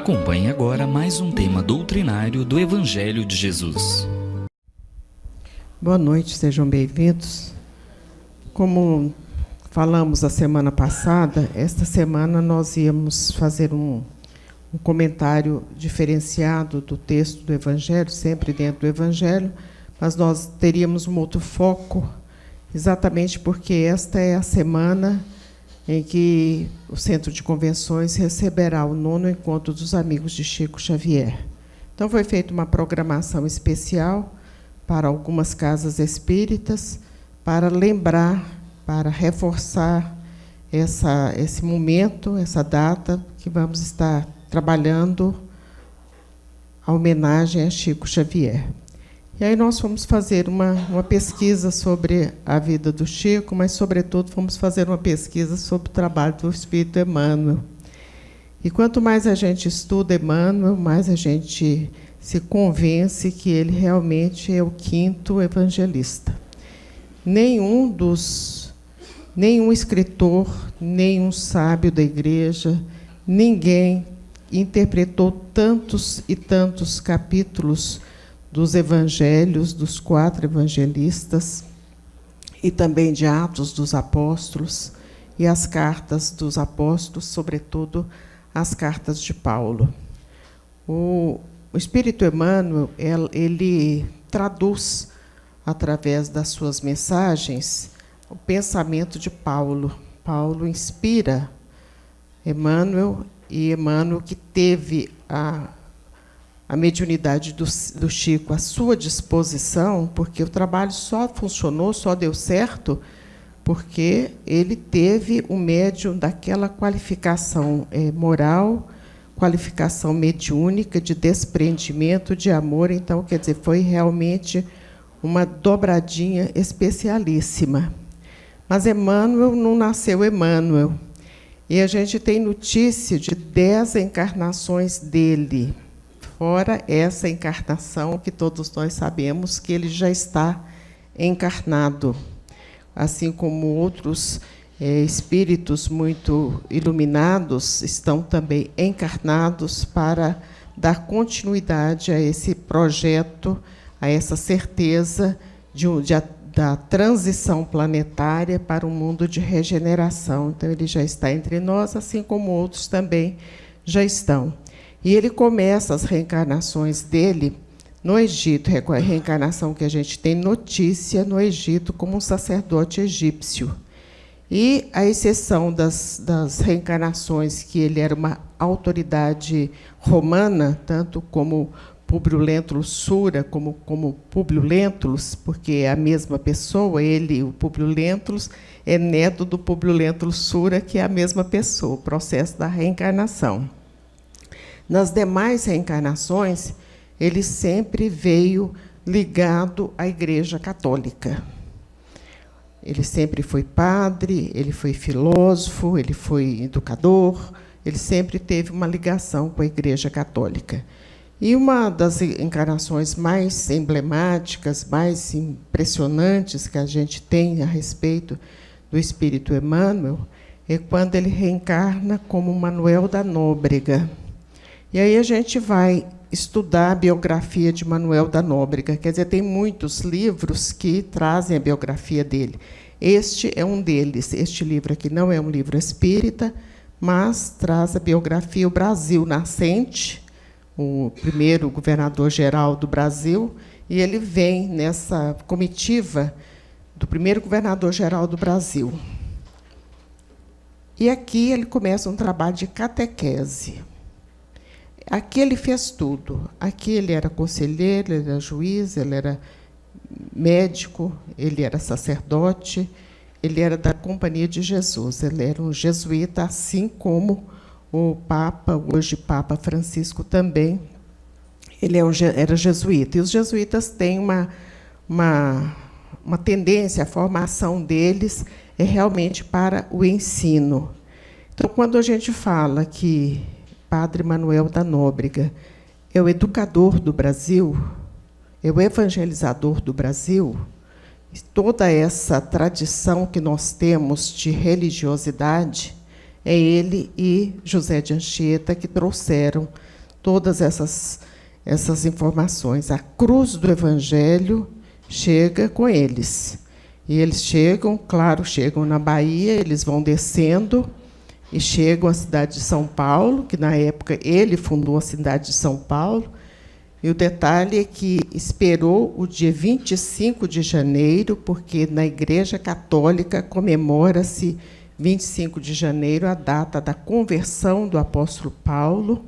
Acompanhe agora mais um tema doutrinário do Evangelho de Jesus. Boa noite, sejam bem-vindos. Como falamos a semana passada, esta semana nós íamos fazer um comentário diferenciado do texto do Evangelho, sempre dentro do Evangelho, mas nós teríamos um outro foco, exatamente porque esta é a semana em que o Centro de Convenções receberá o 9º Encontro dos Amigos de Chico Xavier. Então, foi feita uma programação especial para algumas casas espíritas, para lembrar, para reforçar esse momento, essa data, que vamos estar trabalhando a homenagem a Chico Xavier. E aí nós fomos fazer uma pesquisa sobre a vida do Chico, mas, sobretudo, fomos fazer uma pesquisa sobre o trabalho do Espírito Emmanuel. E quanto mais a gente estuda Emmanuel, mais a gente se convence que ele realmente é o 5º evangelista. Nenhum escritor, nenhum sábio da igreja, ninguém interpretou tantos e tantos capítulos dos evangelhos, dos 4 evangelistas, e também de Atos dos Apóstolos, e as cartas dos apóstolos, sobretudo as cartas de Paulo. O Espírito Emmanuel, ele traduz, através das suas mensagens, o pensamento de Paulo. Paulo inspira Emmanuel, e Emmanuel, que teve a mediunidade do Chico à sua disposição, porque o trabalho só funcionou, só deu certo, porque ele teve o médium daquela qualificação moral, qualificação mediúnica, de desprendimento, de amor. Então, quer dizer, foi realmente uma dobradinha especialíssima. Mas Emmanuel não nasceu Emmanuel. E a gente tem notícia de 10 encarnações dele, fora essa encarnação que todos nós sabemos que ele já está encarnado, assim como outros espíritos muito iluminados estão também encarnados para dar continuidade a esse projeto, a essa certeza da transição planetária para um mundo de regeneração. Então, ele já está entre nós, assim como outros também já estão. E ele começa as reencarnações dele no Egito, a reencarnação que a gente tem notícia no Egito, como um sacerdote egípcio. E, à exceção das reencarnações que ele era uma autoridade romana, tanto como Públio Lentulus Sura, como Públio Lentulus, porque é a mesma pessoa, o Públio Lentulus, é neto do Públio Lentulus Sura, que é a mesma pessoa, o processo da reencarnação. Nas demais reencarnações, ele sempre veio ligado à Igreja Católica. Ele sempre foi padre, ele foi filósofo, ele foi educador, ele sempre teve uma ligação com a Igreja Católica. E uma das encarnações mais emblemáticas, mais impressionantes que a gente tem a respeito do Espírito Emmanuel é quando ele reencarna como Manuel da Nóbrega. E aí a gente vai estudar a biografia de Manuel da Nóbrega. Quer dizer, tem muitos livros que trazem a biografia dele. Este é um deles. Este livro aqui não é um livro espírita, mas traz a biografia O Brasil Nascente, o primeiro governador-geral do Brasil, e ele vem nessa comitiva do primeiro governador-geral do Brasil. E aqui ele começa um trabalho de catequese. Aqui ele fez tudo. Aqui ele era conselheiro, ele era juiz, ele era médico, ele era sacerdote, ele era da Companhia de Jesus, ele era um jesuíta, assim como o Papa, hoje Papa Francisco também, ele era jesuíta. E os jesuítas têm uma tendência, a formação deles é realmente para o ensino. Então, quando a gente fala que Padre Manuel da Nóbrega é o educador do Brasil, é o evangelizador do Brasil, toda essa tradição que nós temos de religiosidade, é ele e José de Anchieta que trouxeram todas essas informações. A cruz do Evangelho chega com eles. E eles chegam, claro, chegam na Bahia, eles vão descendo e chegam à cidade de São Paulo, que na época ele fundou a cidade de São Paulo. E o detalhe é que esperou o dia 25 de janeiro, porque na Igreja Católica comemora-se 25 de janeiro, a data da conversão do apóstolo Paulo.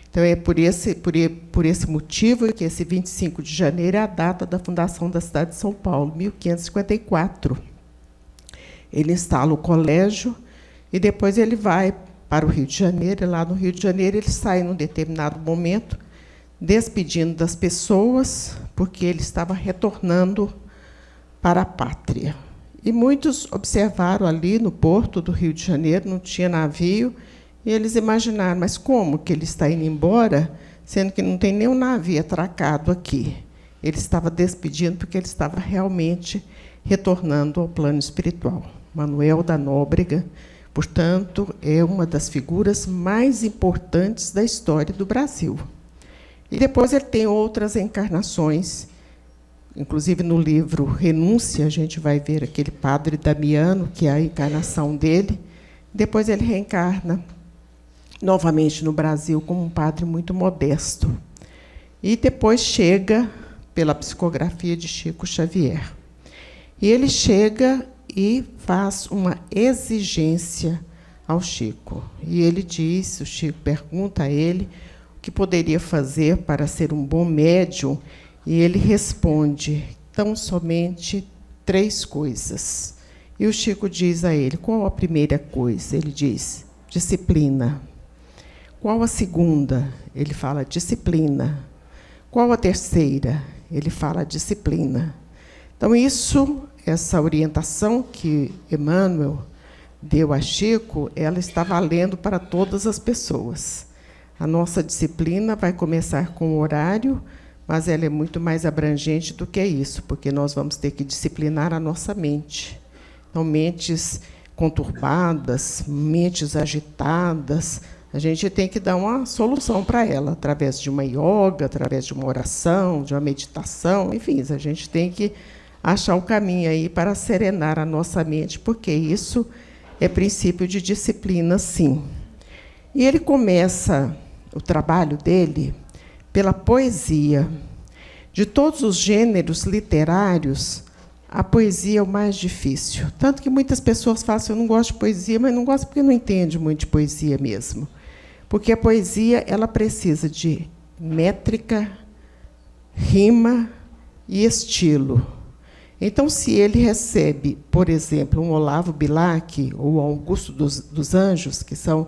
Então, é por esse motivo que esse 25 de janeiro é a data da fundação da cidade de São Paulo, 1554. Ele instala o colégio e depois ele vai para o Rio de Janeiro. E lá no Rio de Janeiro ele sai, num determinado momento, despedindo das pessoas, porque ele estava retornando para a pátria. E muitos observaram ali no porto do Rio de Janeiro, não tinha navio, e eles imaginaram, mas como que ele está indo embora, sendo que não tem nenhum navio atracado aqui? Ele estava despedindo porque ele estava realmente retornando ao plano espiritual. Manuel da Nóbrega, portanto, é uma das figuras mais importantes da história do Brasil. E depois ele tem outras encarnações, inclusive no livro Renúncia, a gente vai ver aquele padre Damiano, que é a encarnação dele. Depois ele reencarna novamente no Brasil como um padre muito modesto. E depois chega pela psicografia de Chico Xavier. E ele chega e faz uma exigência ao Chico. E ele diz, o Chico pergunta a ele o que poderia fazer para ser um bom médium, e ele responde, tão somente 3 coisas. E o Chico diz a ele, qual a primeira coisa? Ele diz, disciplina. Qual a segunda? Ele fala, disciplina. Qual a terceira? Ele fala, disciplina. Então, essa orientação que Emmanuel deu a Chico, ela está valendo para todas as pessoas. A nossa disciplina vai começar com o horário, mas ela é muito mais abrangente do que isso, porque nós vamos ter que disciplinar a nossa mente. Então, mentes conturbadas, mentes agitadas, a gente tem que dar uma solução para ela, através de uma yoga, através de uma oração, de uma meditação, enfim, a gente tem que achar o caminho aí para serenar a nossa mente, porque isso é princípio de disciplina, sim. E ele começa o trabalho dele pela poesia. De todos os gêneros literários, a poesia é o mais difícil. Tanto que muitas pessoas falam assim, eu não gosto de poesia, mas não gosto porque não entende muito de poesia mesmo. Porque a poesia ela precisa de métrica, rima e estilo. Então, se ele recebe, por exemplo, um Olavo Bilac ou Augusto dos Anjos, que são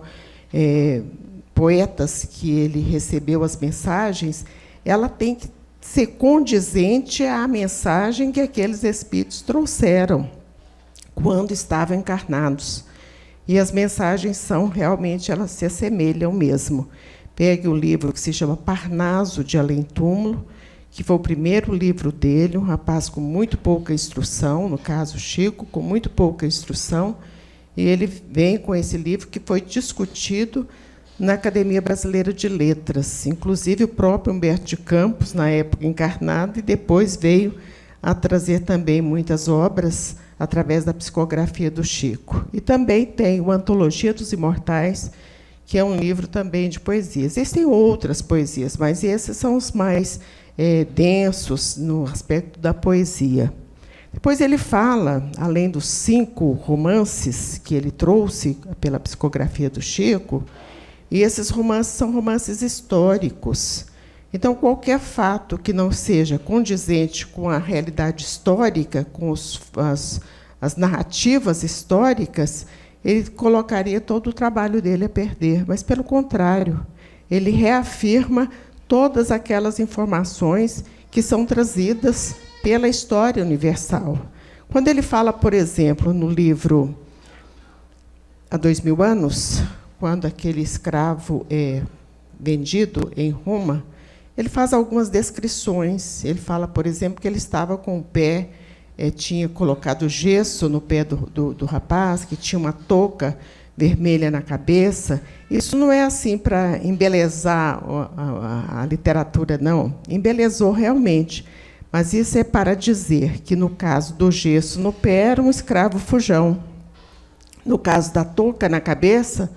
poetas que ele recebeu as mensagens, ela tem que ser condizente à mensagem que aqueles espíritos trouxeram quando estavam encarnados. E as mensagens são, realmente, elas se assemelham mesmo. Pegue o livro que se chama Parnaso de Além Túmulo, que foi o primeiro livro dele, um rapaz com muito pouca instrução, no caso Chico, com muito pouca instrução, e ele vem com esse livro que foi discutido na Academia Brasileira de Letras, inclusive o próprio Humberto de Campos, na época encarnado, e depois veio a trazer também muitas obras através da psicografia do Chico. E também tem o Antologia dos Imortais, que é um livro também de poesias. Existem outras poesias, mas esses são os mais densos no aspecto da poesia. Depois ele fala, além dos 5 romances que ele trouxe pela psicografia do Chico, e esses romances são romances históricos. Então, qualquer fato que não seja condizente com a realidade histórica, com as narrativas históricas, ele colocaria todo o trabalho dele a perder. Mas, pelo contrário, ele reafirma todas aquelas informações que são trazidas pela história universal. Quando ele fala, por exemplo, no livro Há 2000 anos, quando aquele escravo é vendido em Roma, ele faz algumas descrições. Ele fala, por exemplo, que ele estava com o pé, tinha colocado gesso no pé do rapaz, que tinha uma touca vermelha na cabeça. Isso não é assim para embelezar a literatura, não. Embelezou realmente. Mas isso é para dizer que, no caso do gesso no pé, era um escravo fujão. No caso da touca na cabeça,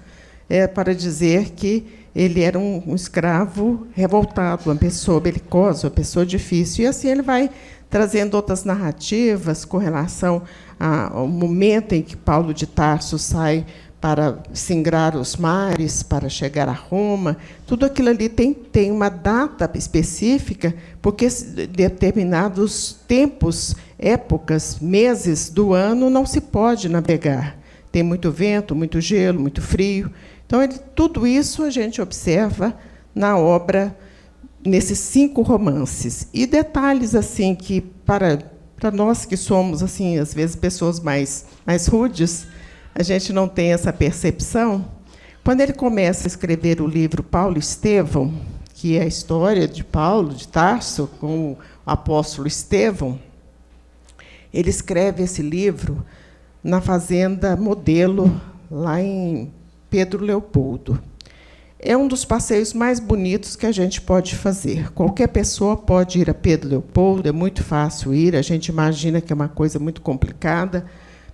é para dizer que ele era um escravo revoltado, uma pessoa belicosa, uma pessoa difícil. E assim ele vai trazendo outras narrativas com relação ao momento em que Paulo de Tarso sai para singrar os mares, para chegar a Roma. Tudo aquilo ali tem uma data específica, porque determinados tempos, épocas, meses do ano não se pode navegar. Tem muito vento, muito gelo, muito frio. Então, tudo isso a gente observa na obra, nesses 5 romances. E detalhes assim que, para nós que somos, assim, às vezes, pessoas mais rudes, a gente não tem essa percepção. Quando ele começa a escrever o livro Paulo Estevão, que é a história de Paulo de Tarso com o apóstolo Estevão, ele escreve esse livro na fazenda Modelo, lá em Pedro Leopoldo. É um dos passeios mais bonitos que a gente pode fazer. Qualquer pessoa pode ir a Pedro Leopoldo, é muito fácil ir, a gente imagina que é uma coisa muito complicada,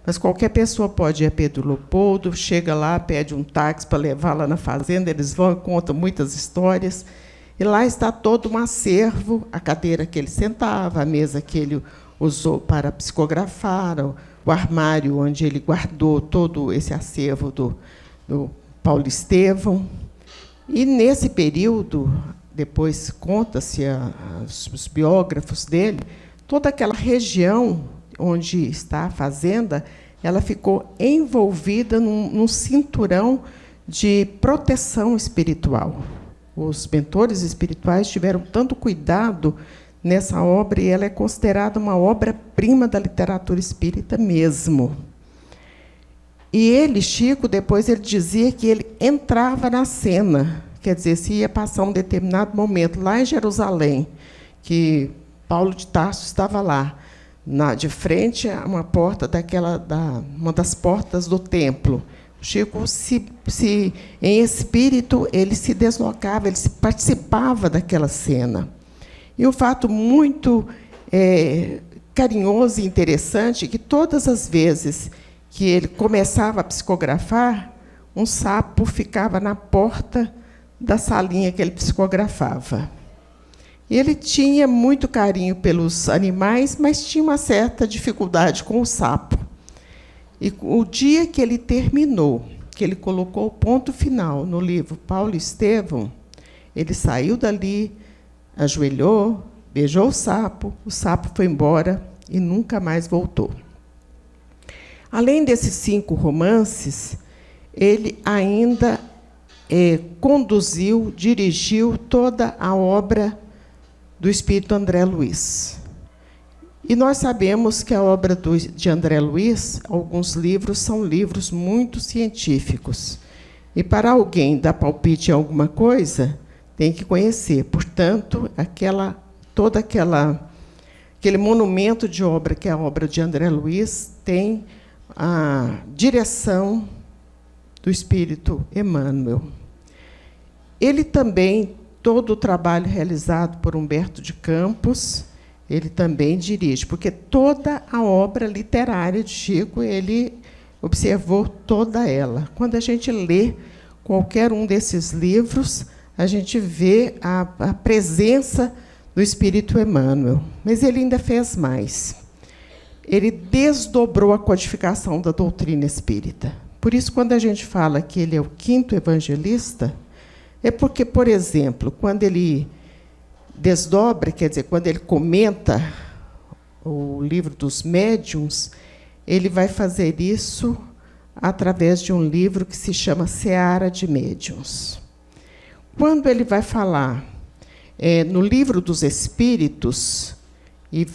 mas qualquer pessoa pode ir a Pedro Leopoldo, chega lá, pede um táxi para levar lá na fazenda, eles vão e contam muitas histórias, e lá está todo um acervo, a cadeira que ele sentava, a mesa que ele usou para psicografar, o armário onde ele guardou todo esse acervo do Paulo Estevão. E, nesse período, depois conta-se os biógrafos dele, toda aquela região onde está a fazenda, ela ficou envolvida num cinturão de proteção espiritual. Os mentores espirituais tiveram tanto cuidado nessa obra, e ela é considerada uma obra-prima da literatura espírita mesmo. E ele, Chico, depois ele dizia que ele entrava na cena, quer dizer, se ia passar um determinado momento lá em Jerusalém, que Paulo de Tarso estava lá, de frente a uma porta uma das portas do templo. Chico, em espírito, ele se deslocava, ele participava daquela cena. E um fato muito carinhoso e interessante é que, todas as vezes que ele começava a psicografar, um sapo ficava na porta da salinha que ele psicografava. Ele tinha muito carinho pelos animais, mas tinha uma certa dificuldade com o sapo. E o dia que ele terminou, que ele colocou o ponto final no livro Paulo Estevão, ele saiu dali, ajoelhou, beijou o sapo foi embora e nunca mais voltou. Além desses 5 romances, ele ainda conduziu, dirigiu toda a obra do espírito André Luiz. E nós sabemos que a obra de André Luiz, alguns livros, são livros muito científicos. E, para alguém dar palpite em alguma coisa, tem que conhecer. Portanto, aquele monumento de obra, que é a obra de André Luiz, tem a direção do espírito Emmanuel. Ele também, todo o trabalho realizado por Humberto de Campos, ele também dirige, porque toda a obra literária de Chico, ele observou toda ela. Quando a gente lê qualquer um desses livros, a gente vê a presença do espírito Emmanuel. Mas ele ainda fez mais. Ele desdobrou a codificação da doutrina espírita. Por isso, quando a gente fala que ele é o 5º evangelista, é porque, por exemplo, quando ele desdobra, quer dizer, quando ele comenta o livro dos médiuns, ele vai fazer isso através de um livro que se chama Seara de Médiuns. Quando ele vai falar no livro dos Espíritos, e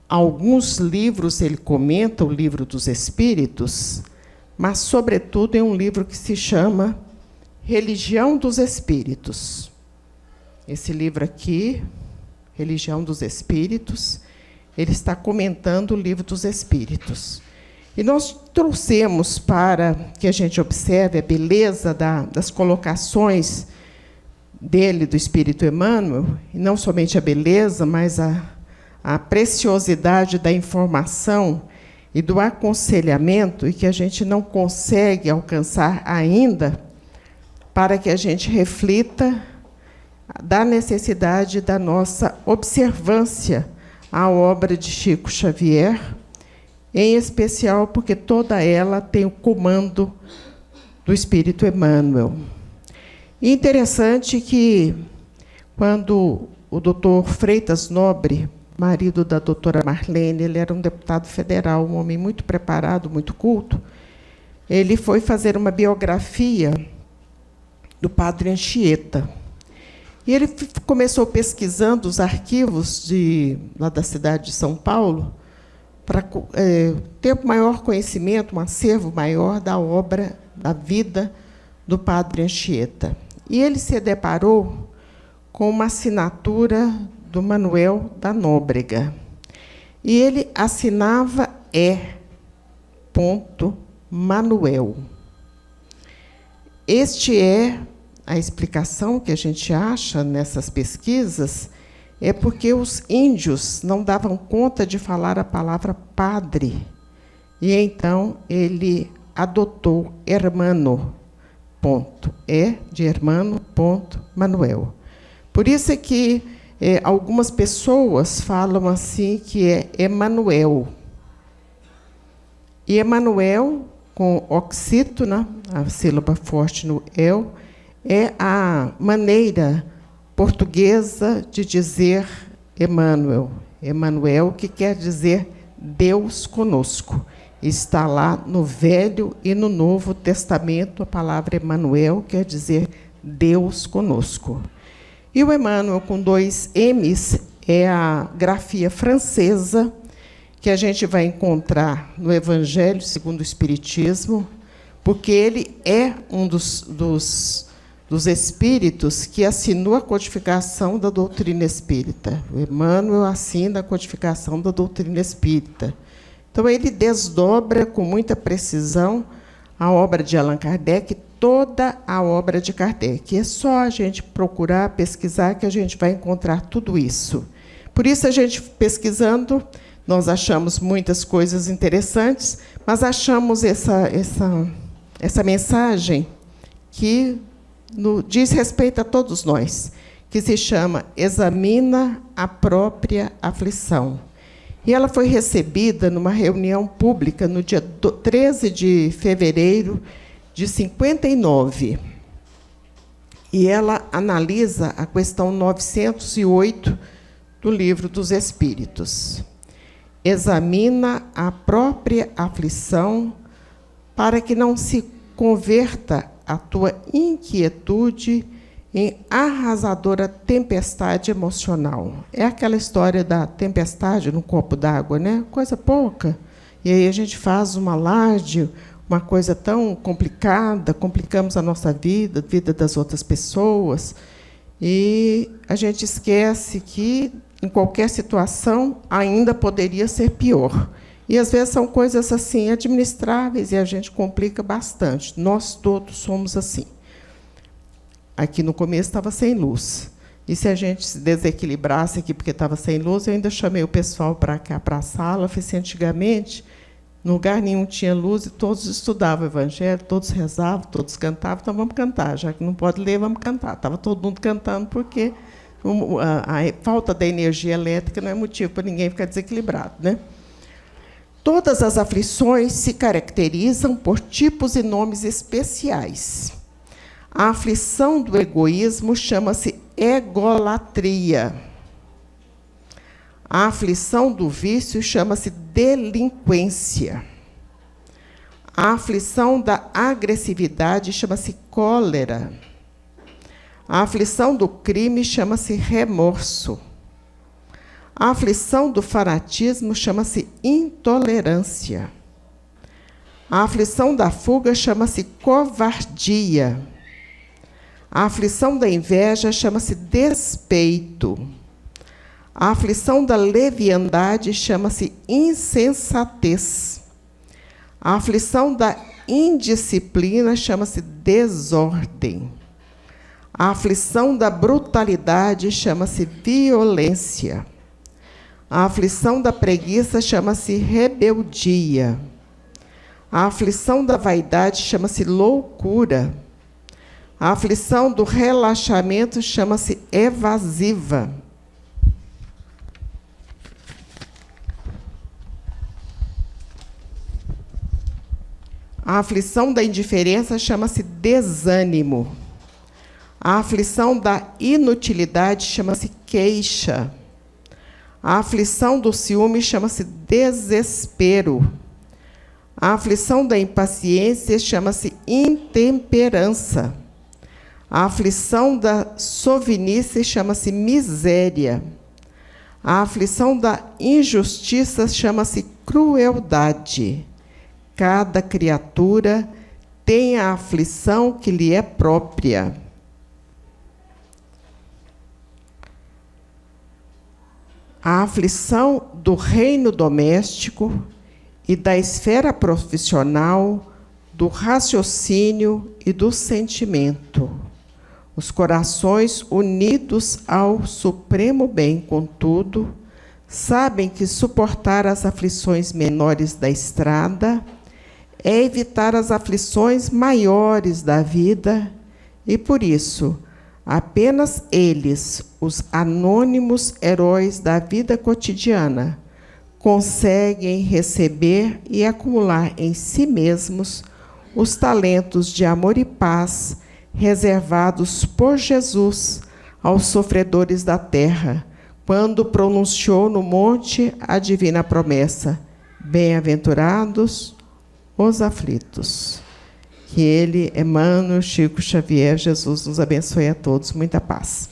alguns livros ele comenta o livro dos Espíritos, mas, sobretudo, é um livro que se chama Religião dos Espíritos. Esse livro aqui, Religião dos Espíritos, ele está comentando o livro dos Espíritos. E nós trouxemos para que a gente observe a beleza das colocações dele, do Espírito Emmanuel, e não somente a beleza, mas a preciosidade da informação e do aconselhamento, e que a gente não consegue alcançar ainda, para que a gente reflita da necessidade da nossa observância à obra de Chico Xavier, em especial porque toda ela tem o comando do Espírito Emmanuel. E interessante que, quando o doutor Freitas Nobre, marido da doutora Marlene, ele era um deputado federal, um homem muito preparado, muito culto, ele foi fazer uma biografia do padre Anchieta. E ele começou pesquisando os arquivos lá da cidade de São Paulo, para ter um maior conhecimento, um acervo maior da obra, da vida do padre Anchieta. E ele se deparou com uma assinatura do Manuel da Nóbrega. E ele assinava Manuel. Este é a explicação que a gente acha nessas pesquisas, é porque os índios não davam conta de falar a palavra padre. E então ele adotou hermano, ponto. De hermano, ponto, Manuel. Por isso é que algumas pessoas falam assim que é Emanuel. E Emanuel, com oxítona, a sílaba forte no el, é a maneira portuguesa de dizer Emmanuel. Emmanuel, que quer dizer Deus conosco. Está lá no Velho e no Novo Testamento, a palavra Emmanuel quer dizer Deus conosco. E o Emmanuel, com 2 M's, é a grafia francesa, que a gente vai encontrar no Evangelho segundo o Espiritismo, porque ele é um dos espíritos que assinou a codificação da doutrina espírita. O Emmanuel assina a codificação da doutrina espírita. Então, ele desdobra com muita precisão a obra de Allan Kardec, toda a obra de Kardec. É só a gente procurar, pesquisar, que a gente vai encontrar tudo isso. Por isso, a gente, pesquisando, nós achamos muitas coisas interessantes, mas achamos essa mensagem que diz respeito a todos nós, que se chama Examina a Própria Aflição. E ela foi recebida numa reunião pública no dia 13 de fevereiro de 59. E ela analisa a questão 908 do Livro dos Espíritos. Examina a própria aflição para que não se converta a tua inquietude em arrasadora tempestade emocional. É aquela história da tempestade no copo d'água, né? Coisa pouca. E aí a gente faz uma alarde, uma coisa tão complicada, complicamos a nossa vida, a vida das outras pessoas, e a gente esquece que, em qualquer situação, ainda poderia ser pior. E, às vezes, são coisas assim administráveis e a gente complica bastante. Nós todos somos assim. Aqui no começo estava sem luz. E se a gente se desequilibrasse aqui porque estava sem luz, eu ainda chamei o pessoal para cá, para a sala. Falei assim, antigamente, no lugar nenhum tinha luz e todos estudavam o Evangelho, todos rezavam, todos cantavam, então vamos cantar. Já que não pode ler, vamos cantar. Estava todo mundo cantando porque a falta da energia elétrica não é motivo para ninguém ficar desequilibrado, né? Todas as aflições se caracterizam por tipos e nomes especiais. A aflição do egoísmo chama-se egolatria. A aflição do vício chama-se delinquência. A aflição da agressividade chama-se cólera. A aflição do crime chama-se remorso. A aflição do fanatismo chama-se intolerância. A aflição da fuga chama-se covardia. A aflição da inveja chama-se despeito. A aflição da leviandade chama-se insensatez. A aflição da indisciplina chama-se desordem. A aflição da brutalidade chama-se violência. A aflição da preguiça chama-se rebeldia. A aflição da vaidade chama-se loucura. A aflição do relaxamento chama-se evasiva. A aflição da indiferença chama-se desânimo. A aflição da inutilidade chama-se queixa. A aflição do ciúme chama-se desespero. A aflição da impaciência chama-se intemperança. A aflição da sovinice chama-se miséria. A aflição da injustiça chama-se crueldade. Cada criatura tem a aflição que lhe é própria. A aflição do reino doméstico e da esfera profissional, do raciocínio e do sentimento. Os corações unidos ao supremo bem, contudo, sabem que suportar as aflições menores da estrada é evitar as aflições maiores da vida, e por isso, apenas eles, os anônimos heróis da vida cotidiana, conseguem receber e acumular em si mesmos os talentos de amor e paz reservados por Jesus aos sofredores da terra, quando pronunciou no monte a divina promessa: bem-aventurados os aflitos. Que ele, Emmanuel, Chico Xavier, Jesus nos abençoe a todos. Muita paz.